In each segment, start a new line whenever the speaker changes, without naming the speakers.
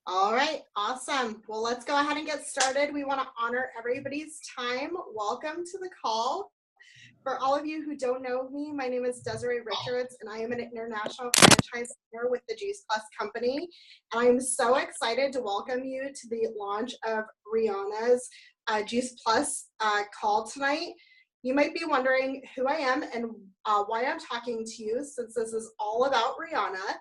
All right, awesome. Well, let's go ahead and get started. We want to honor everybody's time. Welcome to the call. For all of you who don't know me, my name is Desiree Richards, and I am an international franchise owner with the Juice Plus company. And I'm so excited to welcome you to the launch of Rihanna's Juice Plus call tonight. You might be wondering who I am and why I'm talking to you, since this is all about Rihanna.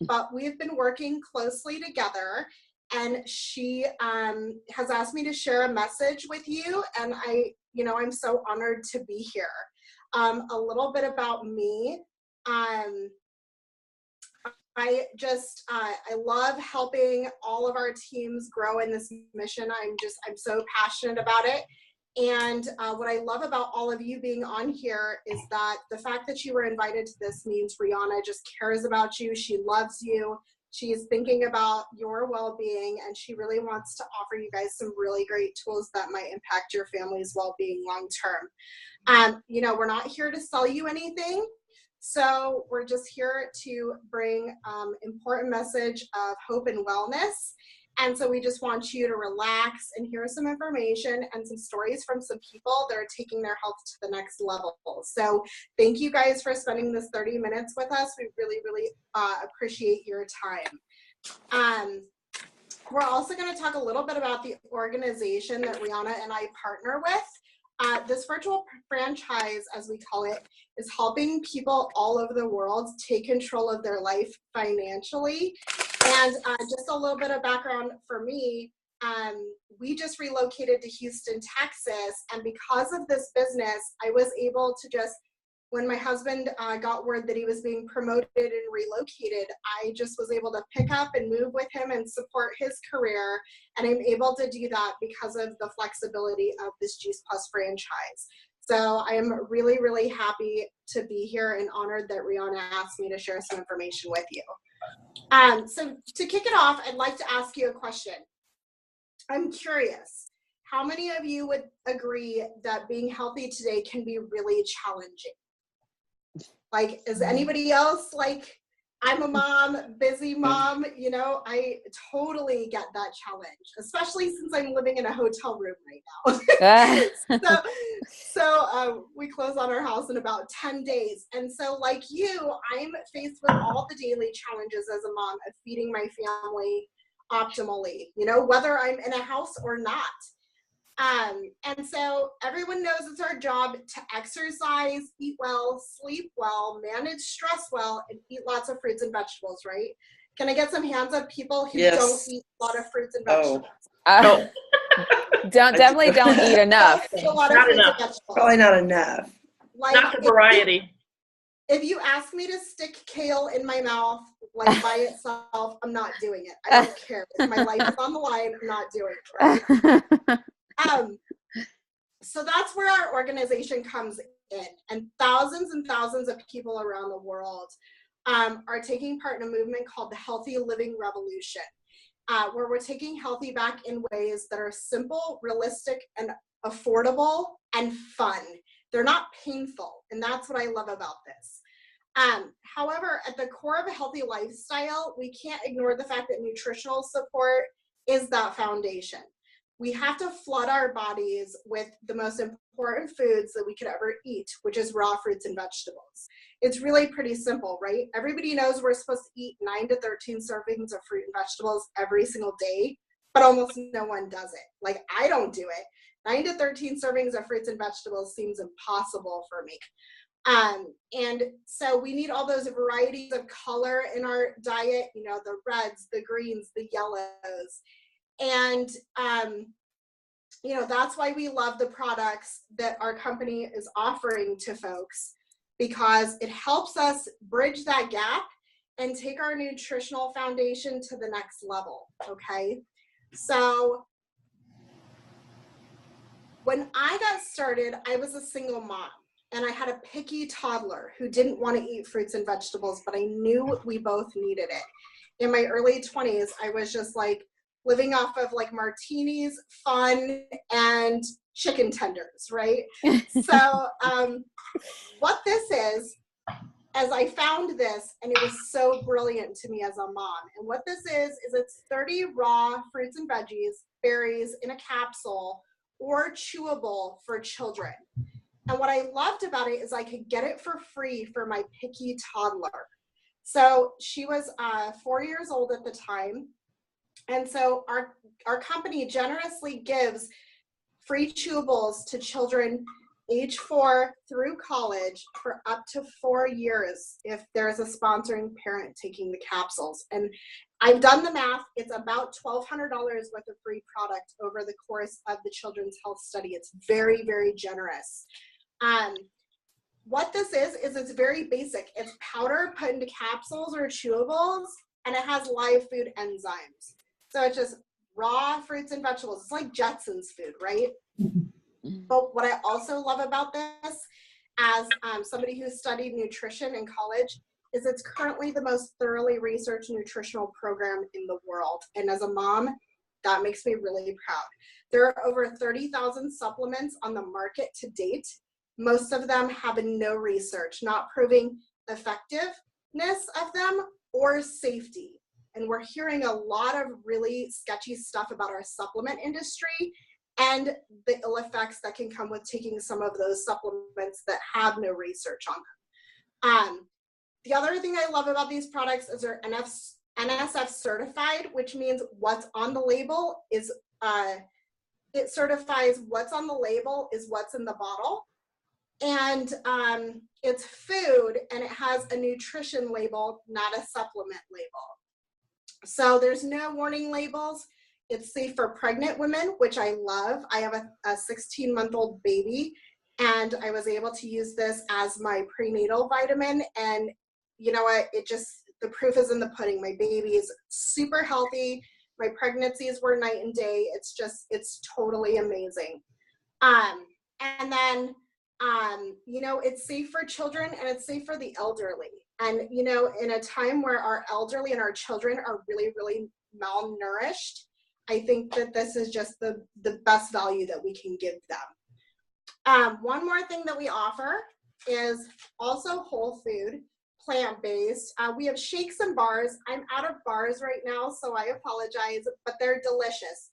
But we've been working closely together, and she has asked me to share a message with you, and I'm so honored to be here. A little bit about me. I love helping all of our teams grow in this mission. I'm so passionate about it. And what I love about all of you being on here is that the fact that you were invited to this means Rihanna just cares about you. She loves you. She is thinking about your well-being, and she really wants to offer you guys some really great tools that might impact your family's well-being long-term. We're not here to sell you anything. So we're just here to bring important message of hope and wellness. And so we just want you to relax and hear some information and some stories from some people that are taking their health to the next level. So thank you guys for spending this 30 minutes with us. We really, really appreciate your time. We're also going to talk a little bit about the organization that Rihanna and I partner with. This virtual franchise, as we call it, is helping people all over the world take control of their life financially. And just a little bit of background for me, we just relocated to Houston, Texas. And because of this business, I was able to when my husband got word that he was being promoted and relocated, I just was able to pick up and move with him and support his career. And I'm able to do that because of the flexibility of this Juice Plus franchise. So I am really, really happy to be here and honored that Rihanna asked me to share some information with you. So to kick it off, I'd like to ask you a question. I'm curious, how many of you would agree that being healthy today can be really challenging? Like, is anybody else like, I'm a mom, busy mom, I totally get that challenge, especially since I'm living in a hotel room right now. So we close on our house in about 10 days. And so like you, I'm faced with all the daily challenges as a mom of feeding my family optimally, whether I'm in a house or not. And so everyone knows it's our job to exercise, eat well, sleep well, manage stress well, and eat lots of fruits and vegetables, right? Can I get some hands up, people who don't eat a lot of fruits and vegetables?
Definitely don't eat enough.
Not enough. Probably not enough.
Like,
not the variety.
If you ask me to stick kale in my mouth, like by itself, I'm not doing it. I don't care. If my life is on the line, I'm not doing it, right? So that's where our organization comes in, and thousands of people around the world are taking part in a movement called the Healthy Living Revolution, where we're taking healthy back in ways that are simple, realistic, and affordable and fun. They're not painful, and that's what I love about this. However, at the core of a healthy lifestyle, we can't ignore the fact that nutritional support is that foundation. We have to flood our bodies with the most important foods that we could ever eat, which is raw fruits and vegetables. It's really pretty simple, right? Everybody knows we're supposed to eat 9 to 13 servings of fruit and vegetables every single day, but almost no one does it. Like, I don't do it. 9 to 13 servings of fruits and vegetables seems impossible for me. And so we need all those varieties of color in our diet, the reds, the greens, the yellows. And, that's why we love the products that our company is offering to folks, because it helps us bridge that gap and take our nutritional foundation to the next level, okay? So when I got started, I was a single mom, and I had a picky toddler who didn't want to eat fruits and vegetables, but I knew we both needed it. In my early 20s, I was just like living off of like martinis, fun, and chicken tenders, right? So what this is as I found this, and it was so brilliant to me as a mom. And what this is it's 30 raw fruits and veggies, berries in a capsule, or chewable for children. And what I loved about it is I could get it for free for my picky toddler. So she was 4 years old at the time. And so our company generously gives free chewables to children age 4 through college for up to 4 years if there's a sponsoring parent taking the capsules. And I've done the math. It's about $1,200 worth of free product over the course of the Children's Health Study. It's very, very generous. What this is it's very basic. It's powder put into capsules or chewables, and it has live food enzymes. So it's just raw fruits and vegetables. It's like Jetsons food, right? But what I also love about this, as somebody who studied nutrition in college, is it's currently the most thoroughly researched nutritional program in the world. And as a mom, that makes me really proud. There are over 30,000 supplements on the market to date. Most of them have no research, not proving effectiveness of them or safety. And we're hearing a lot of really sketchy stuff about our supplement industry and the ill effects that can come with taking some of those supplements that have no research on them. The other thing I love about these products is they're NSF certified, which means what's on the label is, it certifies what's on the label is what's in the bottle. And it's food, and it has a nutrition label, not a supplement label. So there's no warning labels. It's safe for pregnant women, which I love. I have a 16-month-old baby, and I was able to use this as my prenatal vitamin. And you know what? The proof is in the pudding. My baby is super healthy. My pregnancies were night and day. It's totally amazing. And then, it's safe for children, and it's safe for the elderly. And, in a time where our elderly and our children are really, really malnourished, I think that this is just the best value that we can give them. One more thing that we offer is also whole food, plant-based. We have shakes and bars. I'm out of bars right now, so I apologize, but they're delicious.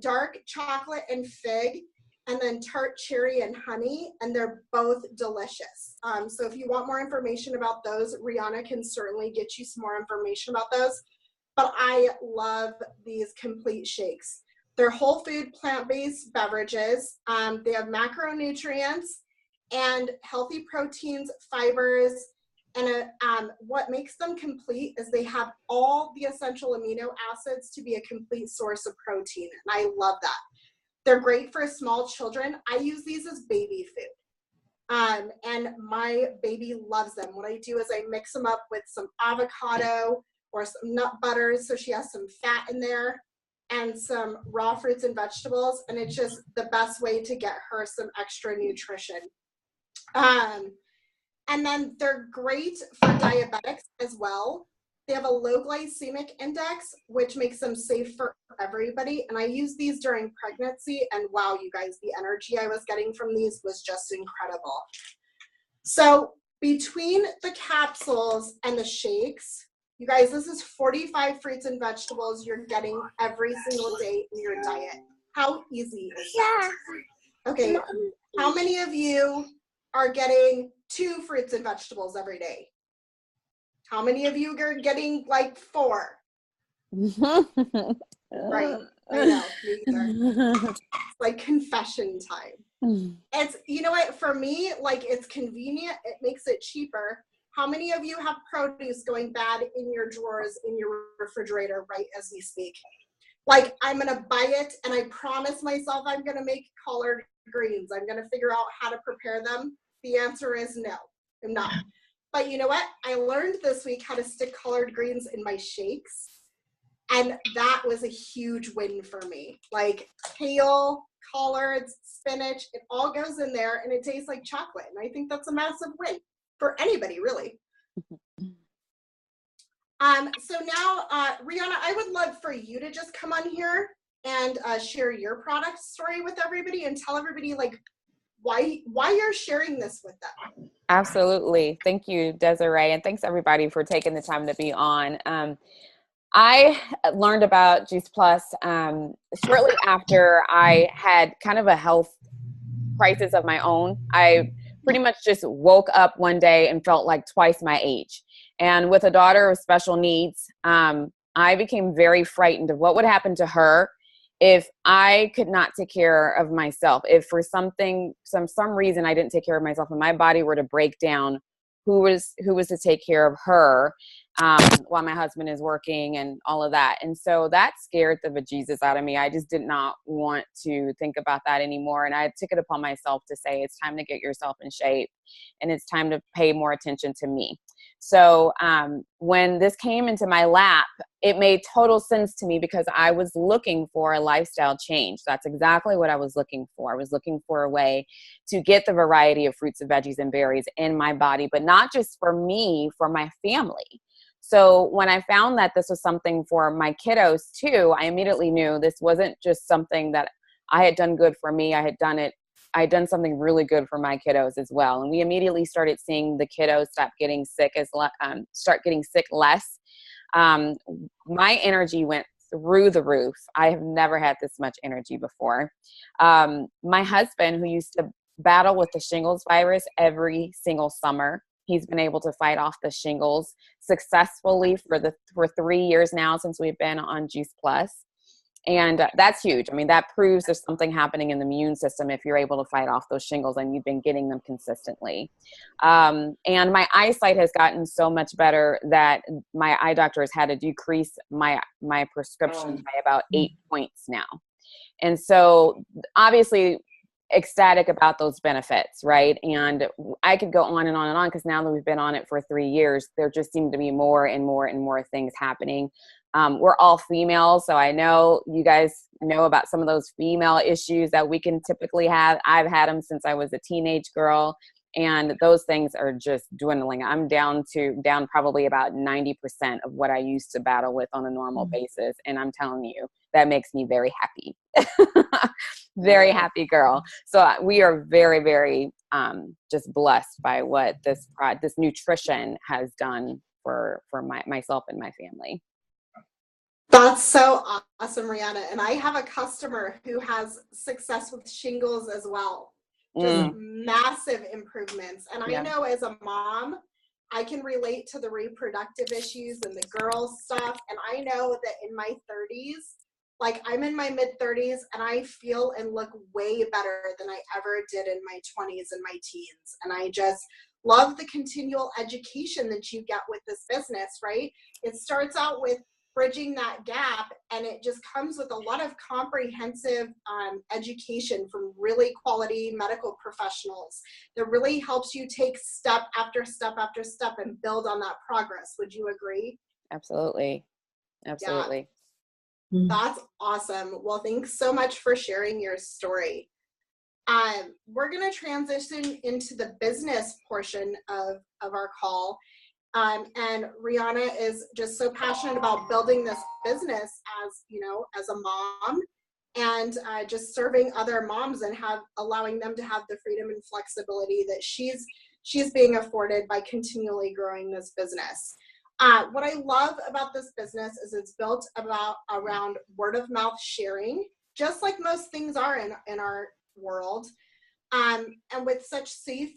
Dark chocolate and fig, and then tart cherry and honey, and they're both delicious. So if you want more information about those, Rihanna can certainly get you some more information about those. But I love these complete shakes. They're whole food, plant-based beverages. They have macronutrients and healthy proteins, fibers, and what makes them complete is they have all the essential amino acids to be a complete source of protein, and I love that. They're great for small children. I use these as baby food, and my baby loves them. What I do is I mix them up with some avocado or some nut butters, so she has some fat in there, and some raw fruits and vegetables, and it's just the best way to get her some extra nutrition. And then they're great for diabetics as well. They have a low glycemic index, which makes them safe for everybody. And I use these during pregnancy, and wow, you guys, the energy I was getting from these was just incredible. So between the capsules and the shakes, you guys, this is 45 fruits and vegetables you're getting every single day in your diet. How easy is that? Okay, how many of you are getting 2 fruits and vegetables every day? How many of you are getting like 4? Right, I know, me either. It's like confession time. It's, you know what, for me, like, it's convenient, it makes it cheaper. How many of you have produce going bad in your drawers in your refrigerator right as we speak? Like, I'm gonna buy it, and I promise myself I'm gonna make collard greens. I'm gonna figure out how to prepare them. The answer is no, I'm not. But you know what? I learned this week how to stick collard greens in my shakes, and that was a huge win for me. Like kale, collards, spinach, it all goes in there, and it tastes like chocolate. And I think that's a massive win for anybody, really. So now, Rihanna, I would love for you to just come on here and share your product story with everybody and tell everybody like why you're sharing this with them.
Absolutely. Thank you, Desiree. And thanks everybody for taking the time to be on. I learned about Juice Plus shortly after I had kind of a health crisis of my own. I pretty much just woke up one day and felt like twice my age. And with a daughter with special needs, I became very frightened of what would happen to her if I could not take care of myself. If for some reason I didn't take care of myself and my body were to break down, who was to take care of her while my husband is working and all of that. And so that scared the bejesus out of me. I just did not want to think about that anymore. And I took it upon myself to say, it's time to get yourself in shape and it's time to pay more attention to me. So when this came into my lap, it made total sense to me because I was looking for a lifestyle change. That's exactly what I was looking for. I was looking for a way to get the variety of fruits and veggies and berries in my body, but not just for me, for my family. So when I found that this was something for my kiddos too, I immediately knew this wasn't just something that I had done good for me. I had done something really good for my kiddos as well. And we immediately started seeing the kiddos start getting sick less. My energy went through the roof. I have never had this much energy before. My husband, who used to battle with the shingles virus every single summer, he's been able to fight off the shingles successfully for 3 years now since we've been on Juice Plus. And that's huge. I mean, that proves there's something happening in the immune system if you're able to fight off those shingles and you've been getting them consistently. And my eyesight has gotten so much better that my eye doctor has had to decrease my prescription by about 8 points now. And so obviously ecstatic about those benefits, right? And I could go on and on and on because now that we've been on it for 3 years, there just seem to be more and more and more things happening. We're all female, so I know you guys know about some of those female issues that we can typically have. I've had them since I was a teenage girl, and those things are just dwindling. I'm down probably about 90% of what I used to battle with on a normal basis, and I'm telling you, that makes me very happy. Very happy girl. So we are very, very just blessed by what this nutrition has done for myself and my family.
That's so awesome, Rihanna. And I have a customer who has success with shingles as well. Just massive improvements. And I know as a mom, I can relate to the reproductive issues and the girl stuff. And I know that in my 30s, like I'm in my mid 30s and I feel and look way better than I ever did in my 20s and my teens. And I just love the continual education that you get with this business, right? It starts out with bridging that gap, and it just comes with a lot of comprehensive education from really quality medical professionals that really helps you take step after step after step and build on that progress. Would you agree?
Absolutely. Absolutely.
Yeah. That's awesome. Well, thanks so much for sharing your story. We're going to transition into the business portion of our call. And Rihanna is just so passionate about building this business as a mom and just serving other moms and allowing them to have the freedom and flexibility that she's being afforded by continually growing this business. What I love about this business is it's built around word of mouth sharing, just like most things are in our world. And with such safe,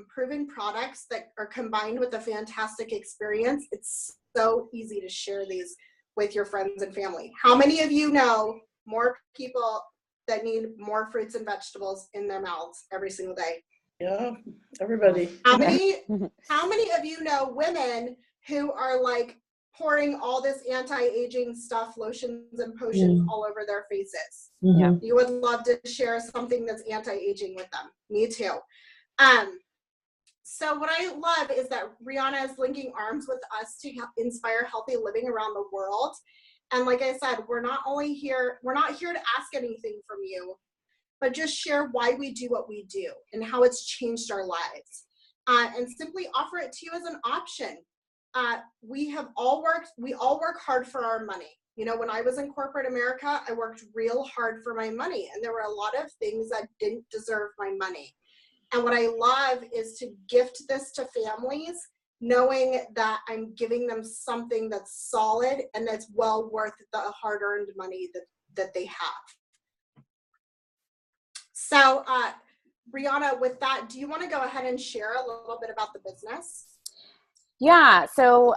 proven products that are combined with a fantastic experience, it's so easy to share these with your friends and family. How many of you know more people that need more fruits and vegetables in their mouths every single day?
Yeah, everybody.
How many of you know women who are like pouring all this anti-aging stuff, lotions and potions all over their faces?
Yeah.
You would love to share something that's anti-aging with them. Me too. So what I love is that Rihanna is linking arms with us to inspire healthy living around the world. And like I said, we're not here to ask anything from you, but just share why we do what we do and how it's changed our lives. And simply offer it to you as an option. we all work hard for our money. You know, when I was in corporate America, I worked real hard for my money, and there were a lot of things that didn't deserve my money. And what I love is to gift this to families, knowing that I'm giving them something that's solid and that's well worth the hard-earned money that they have. So, Brianna, with that, do you want to go ahead and share a little bit about the business?
Yeah. So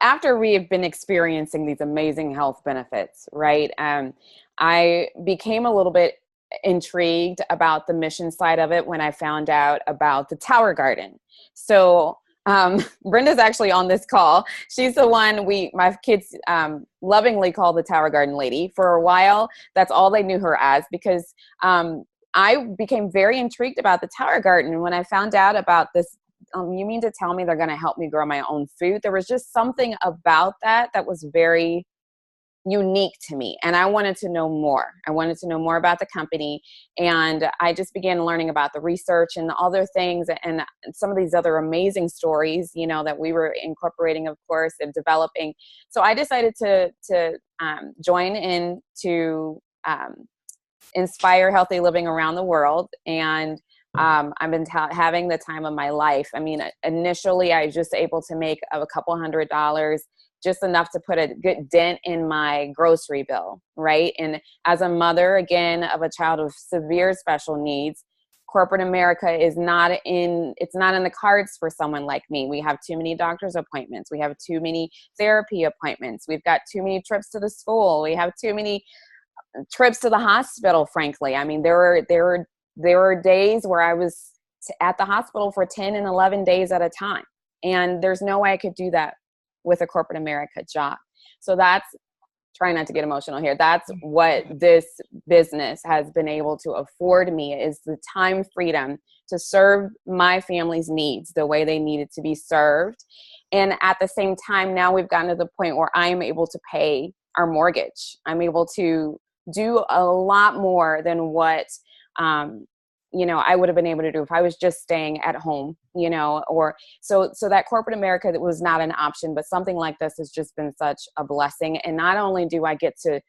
after we have been experiencing these amazing health benefits, right? I became a little bit intrigued about the mission side of it when I found out about the Tower Garden. So Brenda's actually on this call. She's the one my kids lovingly call the Tower Garden lady. For a while, that's all they knew her as, because I became very intrigued about the Tower Garden when I found out about this. You mean to tell me they're going to help me grow my own food? There was just something about that was very unique to me. And I wanted to know more. I wanted to know more about the company. And I just began learning about the research and the other things and some of these other amazing stories, you know, that we were incorporating, of course, and developing. So I decided to join in to inspire healthy living around the world. And I've been having the time of my life. I mean, initially I was just able to make a couple $100, just enough to put a good dent in my grocery bill, right? And as a mother, again, of a child of severe special needs, corporate America it's not in the cards for someone like me. We have too many doctor's appointments. We have too many therapy appointments. We've got too many trips to the school. We have too many trips to the hospital, frankly. I mean, there were days where I was at the hospital for 10 and 11 days at a time. And there's no way I could do that with a corporate America job. So that's, trying not to get emotional here, that's what this business has been able to afford me, is the time freedom to serve my family's needs the way they needed to be served. And at the same time, now we've gotten to the point where I'm able to pay our mortgage. I'm able to do a lot more than what I would have been able to do if I was just staying at home, or so that corporate America, that was not an option, but something like this has just been such a blessing. And not only do I get to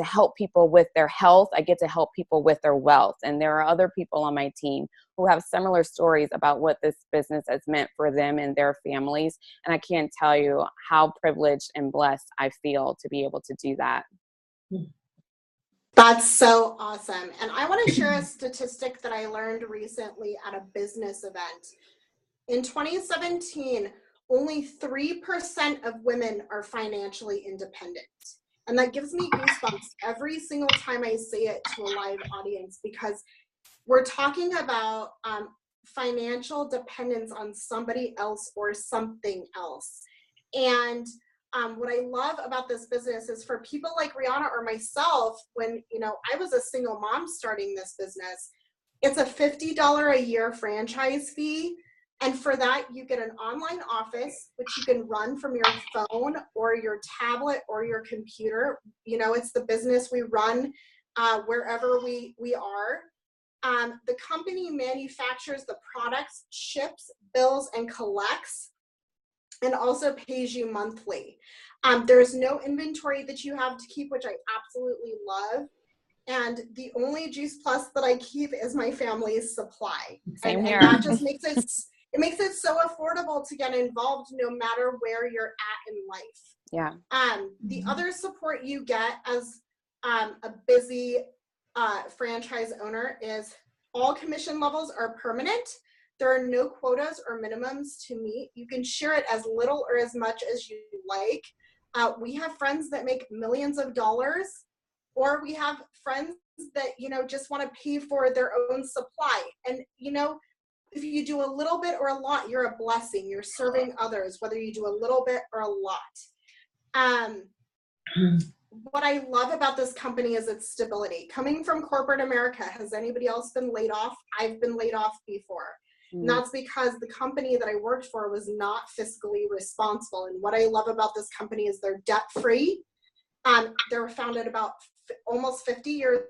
help people with their health, I get to help people with their wealth. And there are other people on my team who have similar stories about what this business has meant for them and their families. And I can't tell you how privileged and blessed I feel to be able to do that.
That's so awesome. And I want to share a statistic that I learned recently at a business event. In 2017, only 3% of women are financially independent. And that gives me goosebumps every single time I say it to a live audience, because we're talking about financial dependence on somebody else or something else. And what I love about this business is for people like Rihanna or myself, when I was a single mom starting this business, it's a $50 a year franchise fee. And for that, you get an online office, which you can run from your phone or your tablet or your computer. It's the business we run wherever we are. The company manufactures the products, ships, bills, and collects, and also pays you monthly. There's no inventory that you have to keep, which I absolutely love. And the only Juice Plus that I keep is my family's supply.
Same here.
And that just makes it so affordable to get involved no matter where you're at in life.
Yeah.
The other support you get as a busy franchise owner is all commission levels are permanent. There are no quotas or minimums to meet. You can share it as little or as much as you like. We have friends that make millions of dollars, or we have friends that, just want to pay for their own supply. And, if you do a little bit or a lot, you're a blessing. You're serving others, whether you do a little bit or a lot. What I love about this company is its stability. Coming from corporate America, has anybody else been laid off? I've been laid off before. And that's because the company that I worked for was not fiscally responsible. And what I love about this company is they're debt-free. They were founded about almost 50 years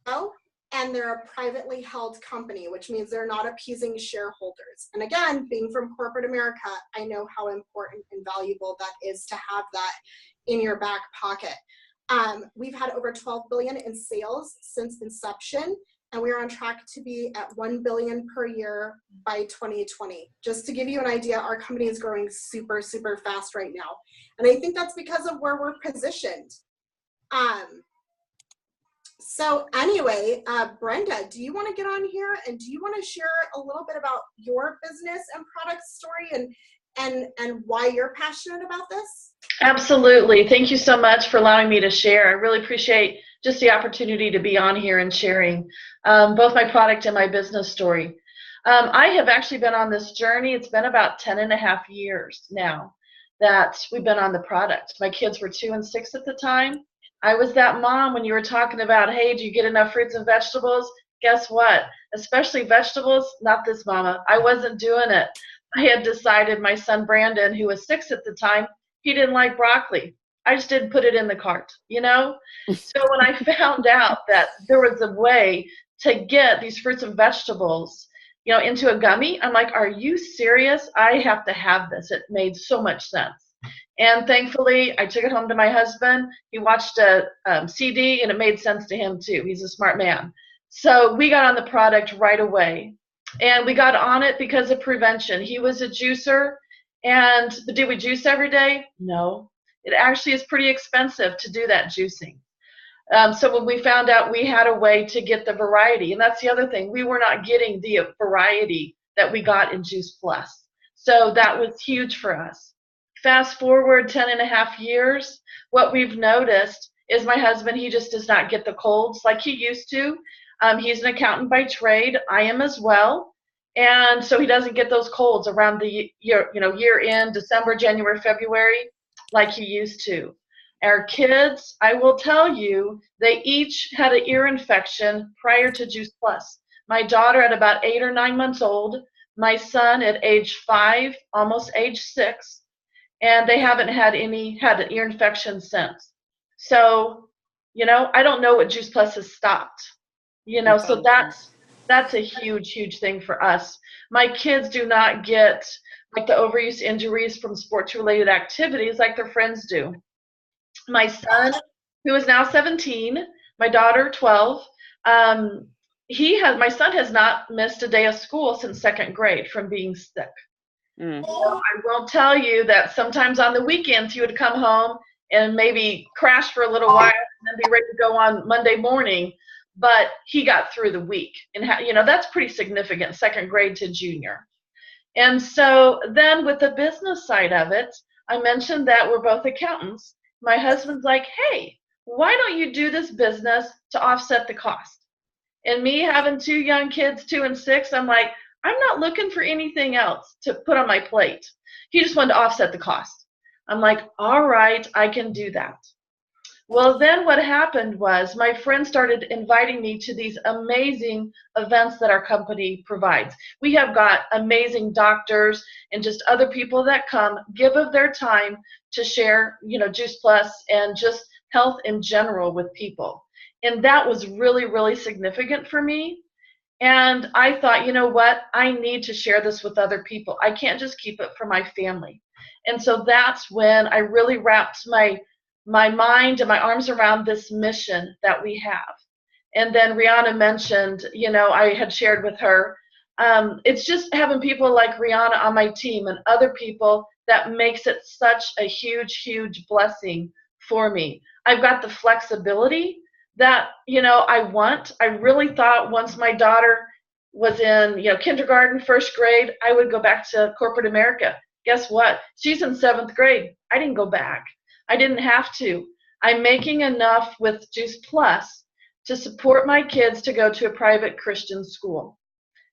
ago. and they're a privately held company, which means they're not appeasing shareholders. And again, being from corporate America, I know how important and valuable that is to have that in your back pocket. We've had over 12 billion in sales since inception, and we are on track to be at 1 billion per year by 2020. Just to give you an idea, our company is growing super, super fast right now. And I think that's because of where we're positioned. So anyway, Brenda, do you want to get on here and do you want to share a little bit about your business and product story and why you're passionate about this?
Absolutely. Thank you so much for allowing me to share. I really appreciate just the opportunity to be on here and sharing both my product and my business story. I have actually been on this journey. It's been about 10.5 years now that we've been on the product. My kids were 2 and 6 at the time. I was that mom when you were talking about, hey, do you get enough fruits and vegetables? Guess what? Especially vegetables, not this mama. I wasn't doing it. I had decided my son Brandon, who was 6 at the time, he didn't like broccoli. I just didn't put it in the cart, you know? So when I found out that there was a way to get these fruits and vegetables, you know, into a gummy, I'm like, are you serious? I have to have this. It made so much sense. And thankfully, I took it home to my husband. He watched a CD, and it made sense to him, too. He's a smart man. So we got on the product right away. And we got on it because of prevention. He was a juicer. But did we juice every day? No. It actually is pretty expensive to do that juicing. So when we found out we had a way to get the variety, and that's the other thing, we were not getting the variety that we got in Juice Plus. So that was huge for us. Fast forward 10.5 years, what we've noticed is my husband, he just does not get the colds like he used to. He's an accountant by trade. I am as well. And so he doesn't get those colds around the year end, December, January, February, like he used to. Our kids, I will tell you, they each had an ear infection prior to Juice Plus. My daughter at about 8 or 9 months old, my son at age 5, almost age 6, and they haven't had an ear infection since. So, you know, I don't know what Juice Plus has stopped. You know, so that's a huge, huge thing for us. My kids do not get like the overuse injuries from sports-related activities like their friends do. My son, who is now 17, my daughter 12, my son has not missed a day of school since 2nd grade from being sick. So I will tell you that sometimes on the weekends he would come home and maybe crash for a little while and then be ready to go on Monday morning. But he got through the week, and you know, that's pretty significant, 2nd grade to junior. And so then with the business side of it, I mentioned that we're both accountants. My husband's like, hey, why don't you do this business to offset the cost? And me having 2 young kids, 2 and 6, I'm like, I'm not looking for anything else to put on my plate. He just wanted to offset the cost. I'm like, all right, I can do that. Well, then what happened was my friends started inviting me to these amazing events that our company provides. We have got amazing doctors and just other people that come, give of their time to share, you know, Juice Plus and just health in general with people. And that was really, really significant for me. And I thought, you know what, I need to share this with other people. I can't just keep it for my family. And so that's when I really wrapped my mind and my arms around this mission that we have. And then Rihanna mentioned, you know, I had shared with her, it's just having people like Rihanna on my team and other people that makes it such a huge, huge blessing for me. I've got the flexibility that, you know, I really thought once my daughter was in, you know, kindergarten, 1st grade, I would go back to corporate America. Guess what? She's in 7th grade. I didn't go back. I didn't have to. I'm making enough with Juice Plus to support my kids to go to a private Christian school.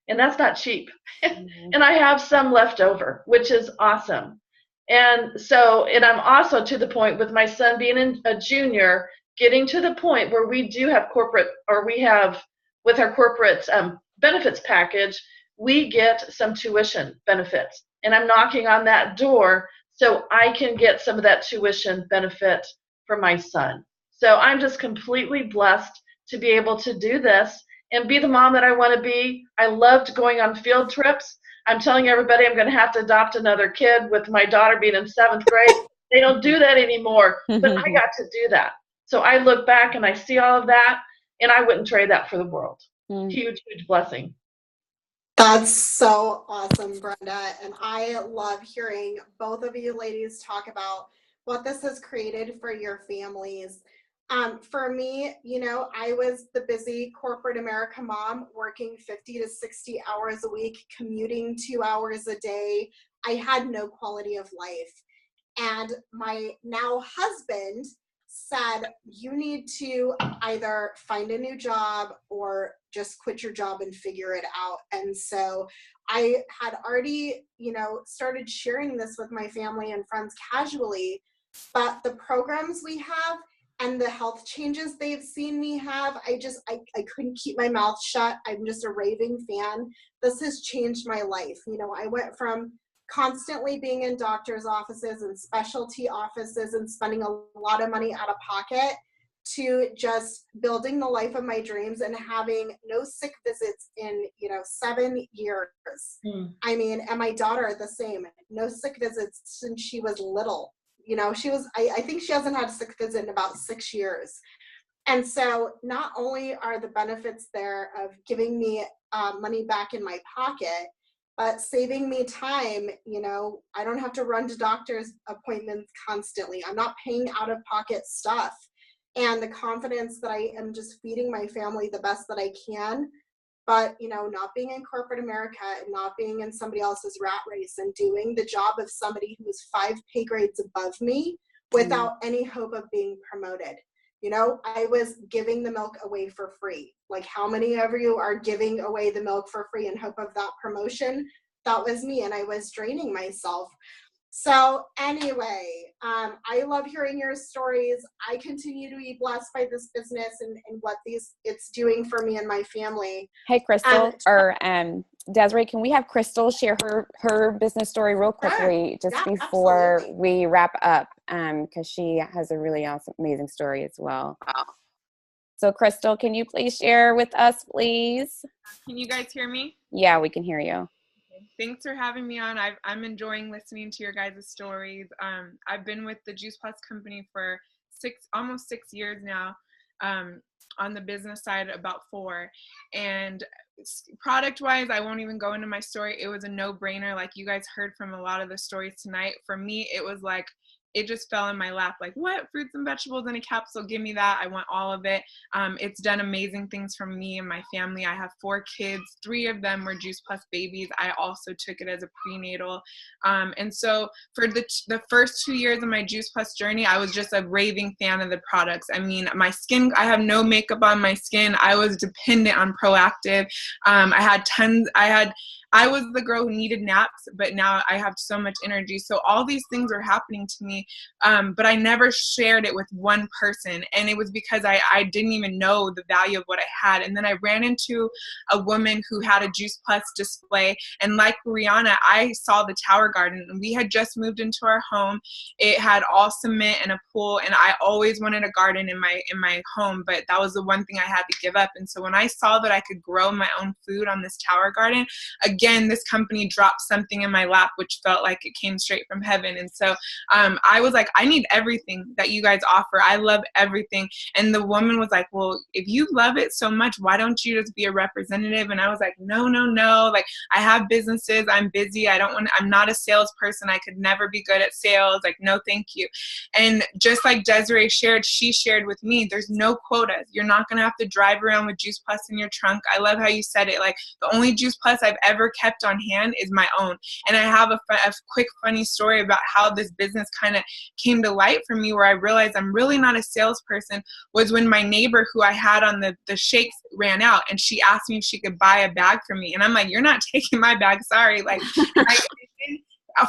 And that's not cheap. And I have some left over, which is awesome. And so, and I'm also to the point with my son being a junior, getting to the point where we do have corporate, or we have with our corporate benefits package, we get some tuition benefits. And I'm knocking on that door so I can get some of that tuition benefit for my son. So I'm just completely blessed to be able to do this. and be the mom that I want to be. I loved going on field trips. I'm telling everybody I'm going to have to adopt another kid with my daughter being in 7th grade. They don't do that anymore, but I got to do that. So I look back and I see all of that, and I wouldn't trade that for the world. Huge, huge blessing.
That's so awesome, Brenda. And I love hearing both of you ladies talk about what this has created for your families. For me, you know, I was the busy corporate America mom working 50 to 60 hours a week, commuting 2 hours a day. I had no quality of life. And my now husband said, you need to either find a new job or just quit your job and figure it out. And so I had already, you know, started sharing this with my family and friends casually, but the programs we have and the health changes they've seen me have, I couldn't keep my mouth shut. I'm just a raving fan. This has changed my life. You know, I went from constantly being in doctor's offices and specialty offices and spending a lot of money out of pocket to just building the life of my dreams and having no sick visits in, you know, 7 years. I mean, and my daughter the same, no sick visits since she was little. You know, I think she hasn't had a sick visit in about 6 years. And so not only are the benefits there of giving me money back in my pocket, but saving me time. You know, I don't have to run to doctor's appointments constantly. I'm not paying out of pocket stuff. And the confidence that I am just feeding my family the best that I can, but, you know, not being in corporate America and not being in somebody else's rat race and doing the job of somebody who is 5 pay grades above me without any hope of being promoted. You know, I was giving the milk away for free. Like, how many of you are giving away the milk for free in hope of that promotion? That was me, and I was draining myself. So anyway, I love hearing your stories. I continue to be blessed by this business and what it's doing for me and my family.
Hey, Crystal, or Desiree, can we have Crystal share her business story real quickly before
absolutely.
we wrap up? Because she has a really awesome, amazing story as well. So, Crystal, can you please share with us, please?
Can you guys hear me?
Yeah, we can hear you.
Thanks for having me on. I'm enjoying listening to your guys' stories. I've been with the Juice Plus company for almost 6 years now. On the business side, about 4. And product-wise, I won't even go into my story. It was a no-brainer. Like you guys heard from a lot of the stories tonight. For me, it was like, it just fell in my lap. Like, what? Fruits and vegetables in a capsule? Give me that. I want all of it. It's done amazing things for me and my family. I have 4 kids. 3 of them were Juice Plus babies. I also took it as a prenatal. And so for the first 2 years of my Juice Plus journey, I was just a raving fan of the products. I mean, my skin, I have no makeup on my skin. I was dependent on Proactiv. I was the girl who needed naps, but now I have so much energy. So all these things were happening to me, but I never shared it with one person. And it was because I didn't even know the value of what I had. And then I ran into a woman who had a Juice Plus display. And like Rihanna, I saw the Tower Garden. And we had just moved into our home. It had all cement and a pool. And I always wanted a garden in my home, but that was the one thing I had to give up. And so when I saw that I could grow my own food on this Tower Garden, again, this company dropped something in my lap, which felt like it came straight from heaven. And so I was like, I need everything that you guys offer. I love everything. And the woman was like, well, if you love it so much, why don't you just be a representative? And I was like, no. Like, I have businesses. I'm busy. I'm not a salesperson. I could never be good at sales. Like, no, thank you. And just like Desiree shared, she shared with me, there's no quotas. You're not going to have to drive around with Juice Plus in your trunk. I love how you said it. Like, the only Juice Plus I've ever kept on hand is my own. And I have a quick funny story about how this business kind of came to light for me, where I realized I'm really not a salesperson, was when my neighbor who I had on the shakes ran out, and she asked me if she could buy a bag for me. And I'm like, you're not taking my bag. Sorry. Like,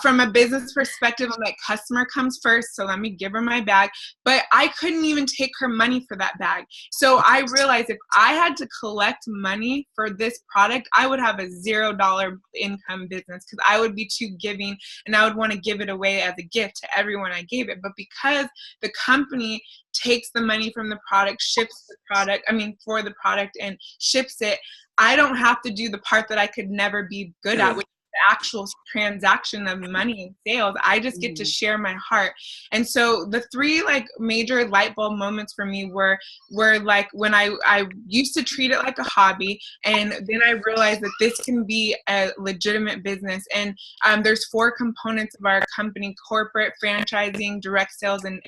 from a business perspective, I'm like, customer comes first, so let me give her my bag. But I couldn't even take her money for that bag. So I realized if I had to collect money for this product, I would have a $0 income business, because I would be too giving, and I would want to give it away as a gift to everyone I gave it. But because the company takes the money from the product, ships the product, for the product, and ships it, I don't have to do the part that I could never be good at, which is the actual transaction of money and sales. I just get to share my heart. And so the three major light bulb moments for me were like when I used to treat it like a hobby, and then I realized that this can be a legitimate business. And there's 4 components of our company: corporate, franchising, direct sales, and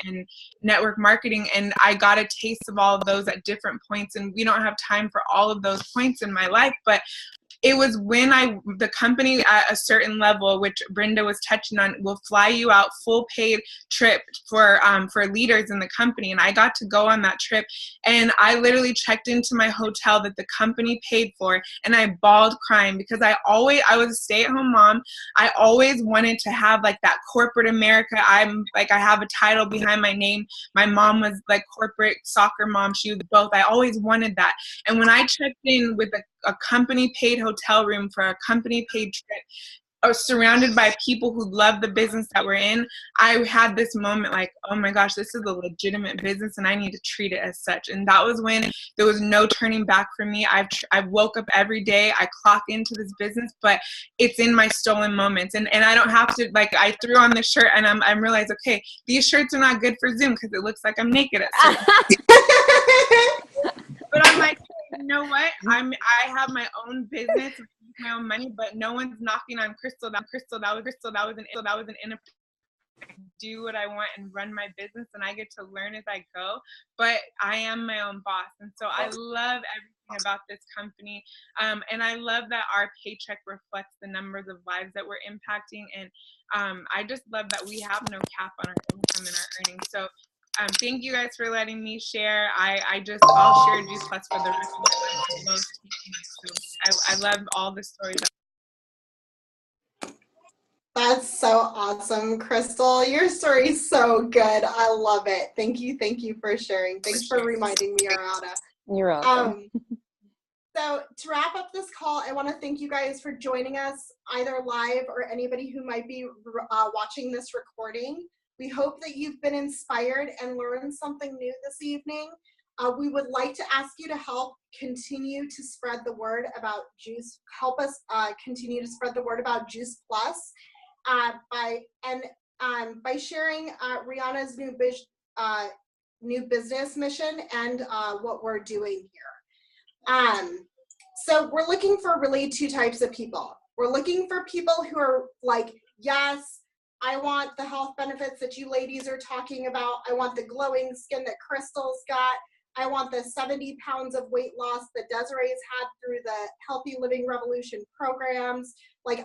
network marketing. And I got a taste of all of those at different points, and we don't have time for all of those points in my life, but it was when the company at a certain level, which Brenda was touching on, will fly you out full paid trip for leaders in the company. And I got to go on that trip, and I literally checked into my hotel that the company paid for, and I bawled crying, because I was a stay-at-home mom. I always wanted to have that corporate America. I have a title behind my name. My mom was corporate soccer mom. She was both. I always wanted that. And when I checked in with a company paid hotel room for a company paid trip, surrounded by people who love the business that we're in, I had this moment oh my gosh, this is a legitimate business, and I need to treat it as such. And that was when there was no turning back for me. I woke up every day, I clock into this business, but it's in my stolen moments. And I don't have to, I threw on this shirt, and I'm realized, okay, these shirts are not good for Zoom because it looks like I'm naked at certain But I'm like, you know what? I have my own business, my own money, but no one's knocking on Crystal. That was an inappropriate. Do what I want and run my business, and I get to learn as I go. But I am my own boss, and so I love everything about this company. And I love that our paycheck reflects the numbers of lives that we're impacting. And I just love that we have no cap on our income and our earnings. So thank you guys for letting me share. I'll share Juice Plus for the rest of my life. So I love all the stories.
That's so awesome, Crystal. Your story's so good. I love it. Thank you for sharing. Thanks for reminding me, Ariana.
You're welcome.
So to wrap up this call, I want to thank you guys for joining us, either live or anybody who might be watching this recording. We hope that you've been inspired and learned something new this evening. We would like to ask you to help continue to spread the word about Juice. Help us continue to spread the word about Juice Plus by sharing Rihanna's new business mission and what we're doing here. So we're looking for really 2 types of people. We're looking for people who are like, yes, I want the health benefits that you ladies are talking about. I want the glowing skin that Crystal's got. I want the 70 pounds of weight loss that Desiree's had through the Healthy Living Revolution programs.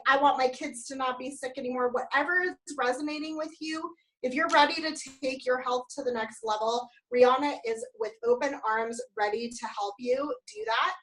I want my kids to not be sick anymore. Whatever is resonating with you, if you're ready to take your health to the next level, Rihanna is with open arms ready to help you do that.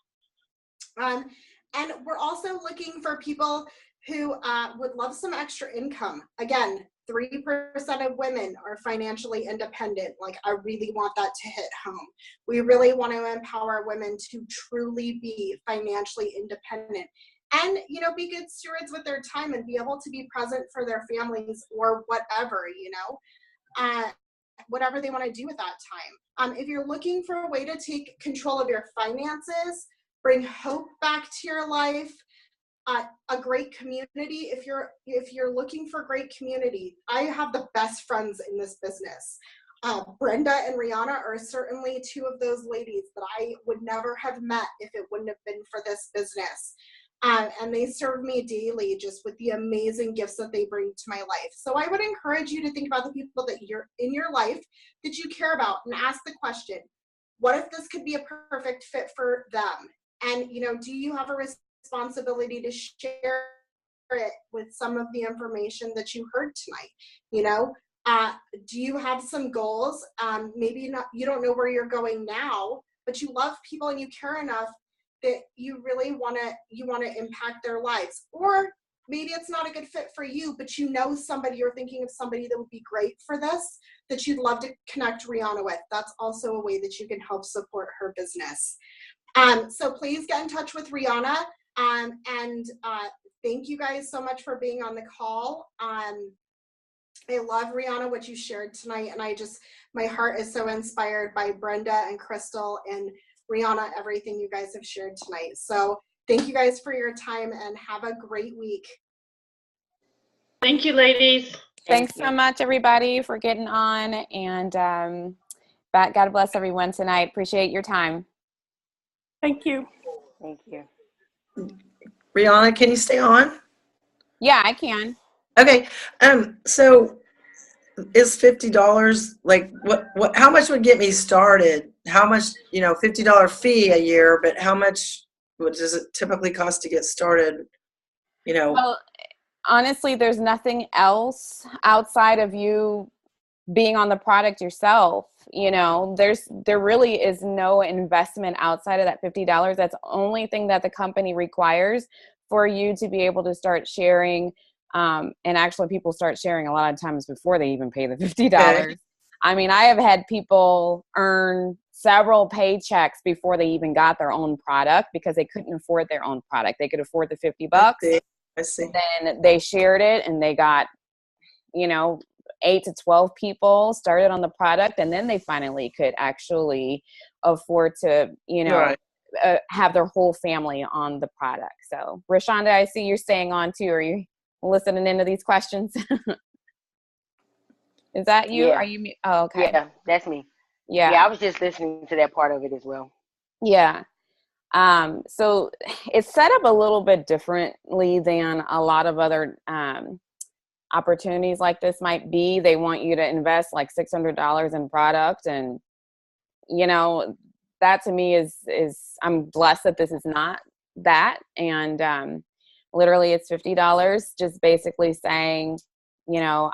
And we're also looking for people who would love some extra income. Again, 3% of women are financially independent. I really want that to hit home. We really want to empower women to truly be financially independent and, be good stewards with their time and be able to be present for their families or whatever, whatever they want to do with that time. If you're looking for a way to take control of your finances, bring hope back to your life, a great community. If you're looking for great community, I have the best friends in this business. Brenda and Rihanna are certainly 2 of those ladies that I would never have met if it wouldn't have been for this business. And they serve me daily just with the amazing gifts that they bring to my life. So I would encourage you to think about the people that you're in your life that you care about and ask the question, what if this could be a perfect fit for them? And, do you have a responsibility to share it with some of the information that you heard tonight? Do you have some goals? Maybe not, you don't know where you're going now, but you love people and you care enough that you really want to impact their lives. Or maybe it's not a good fit for you, but you know somebody, you're thinking of somebody that would be great for this, that you'd love to connect Rihanna with. That's also a way that you can help support her business. So please get in touch with Rihanna. And thank you guys so much for being on the call. I love, Rihanna, what you shared tonight, and my heart is so inspired by Brenda and Crystal and Rihanna, everything you guys have shared tonight. So thank you guys for your time, and have a great week.
Thank you, ladies.
Thanks so much, everybody, for getting on, and God bless everyone tonight. Appreciate your time.
Thank you.
Thank you.
Rihanna, can you stay on?
Yeah, I can.
Okay. So is $50 like what how much would get me started? How much, $50 fee a year, but how much does it typically cost to get started?
Well, honestly, there's nothing else outside of you being on the product yourself. There really is no investment outside of that $50. That's the only thing that the company requires for you to be able to start sharing. And actually people start sharing a lot of times before they even pay the $50.
Okay.
I mean, I have had people earn several paychecks before they even got their own product because they couldn't afford their own product. They could afford the $50.
I see.
Then they shared it and they got, 8 to 12 people started on the product, and then they finally could actually afford to,
Right.
have their whole family on the product. So, Rashonda, I see you're staying on too. Are you listening into these questions? Is that you?
Yeah.
Are you? Oh, okay.
Yeah, that's me.
Yeah.
Yeah, I was just listening to that part of it as well.
Yeah. So it's set up a little bit differently than a lot of other opportunities like this might be. They want you to invest like $600 in product, and that to me is I'm blessed that this is not that. And literally it's $50, just basically saying,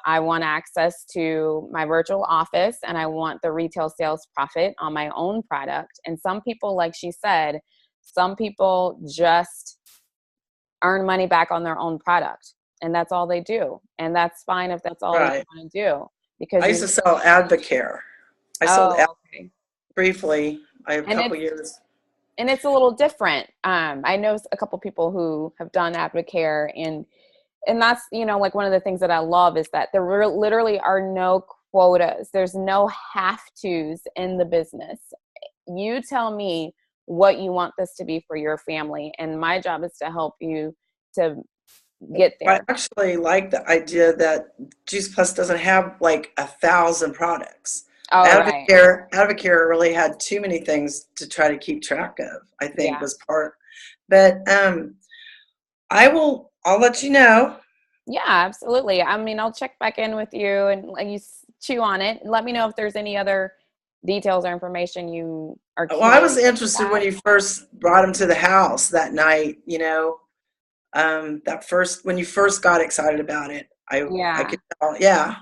I want access to my virtual office and I want the retail sales profit on my own product. And some people, like she said, some people just earn money back on their own product, and that's all they do. And that's fine if that's all
Right.
you want to do. Because
I used to sell Advocare. I sold
okay.
briefly. I have a
And
couple years.
And it's a little different. I know a couple people who have done Advocare, and that's, like one of the things that I love is that there literally are no quotas. There's no have-tos in the business. You tell me what you want this to be for your family, and my job is to help you to get there.
I actually like the idea that Juice Plus doesn't have like 1,000 products.
Oh,
Advocare really had too many things to try to keep track of, I think was part. But I'll let you know.
Yeah, absolutely. I mean, I'll check back in with you and let you chew on it. Let me know if there's any other details or information you are curious.
Well, I was interested when you first brought him to the house that night, when you first got excited about it. I could tell. Yeah.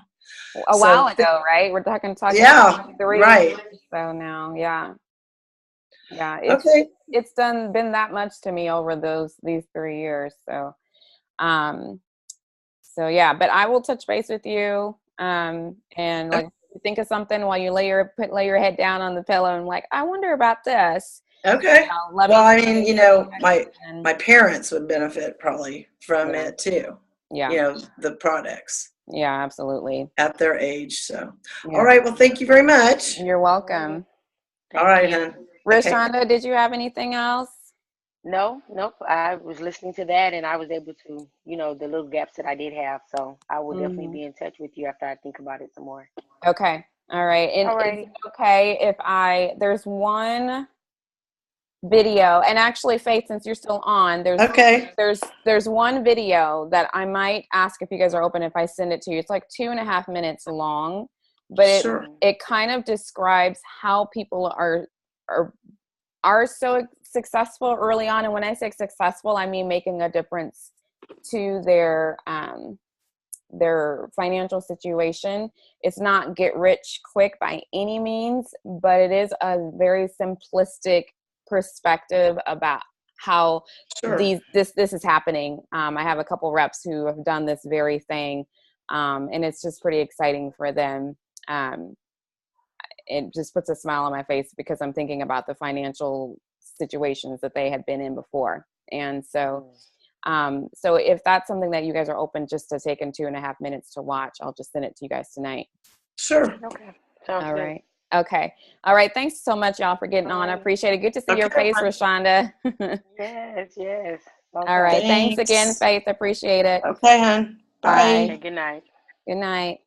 A while ago, right? We're talking
yeah,
3
right.
years or so now. Yeah.
Okay.
It's been that much to me over these 3 years. So yeah, but I will touch base with you. And like think of something while you lay your head down on the pillow and like, I wonder about this.
Okay. Well, I mean, my parents would benefit probably from it too.
Yeah.
The products.
Yeah, absolutely.
At their age. So, all right. Well, thank you very much.
You're welcome.
All right, hon.
Rashonda, did you have anything else?
No, nope. I was listening to that and I was able to, the little gaps that I did have. So I will definitely be in touch with you after I think about it some more.
Okay. All right. And is it okay if there's one video, and actually Faith, since you're still on, there's one video that I might ask if you guys are open if I send it to you. It's like 2.5 minutes long, but it kind of describes how people are so successful early on. And when I say successful, I mean making a difference to their financial situation. It's not get rich quick by any means, but it is a very simplistic perspective about how
Sure.
this is happening. I have a couple reps who have done this very thing, and it's just pretty exciting for them. It just puts a smile on my face because I'm thinking about the financial situations that they had been in before. And so, so if that's something that you guys are open just to taking 2.5 minutes to watch, I'll just send it to you guys tonight.
Sure.
Okay. Sounds
All
good.
right. Okay. All right. Thanks so much, y'all, for getting on. I appreciate it. Good to see your
Okay.
face, Rashonda.
Yes, yes.
All right. Thanks
Thanks.
again, Faith. Appreciate it.
Okay, hon. Bye.
Okay, good night.
Good night.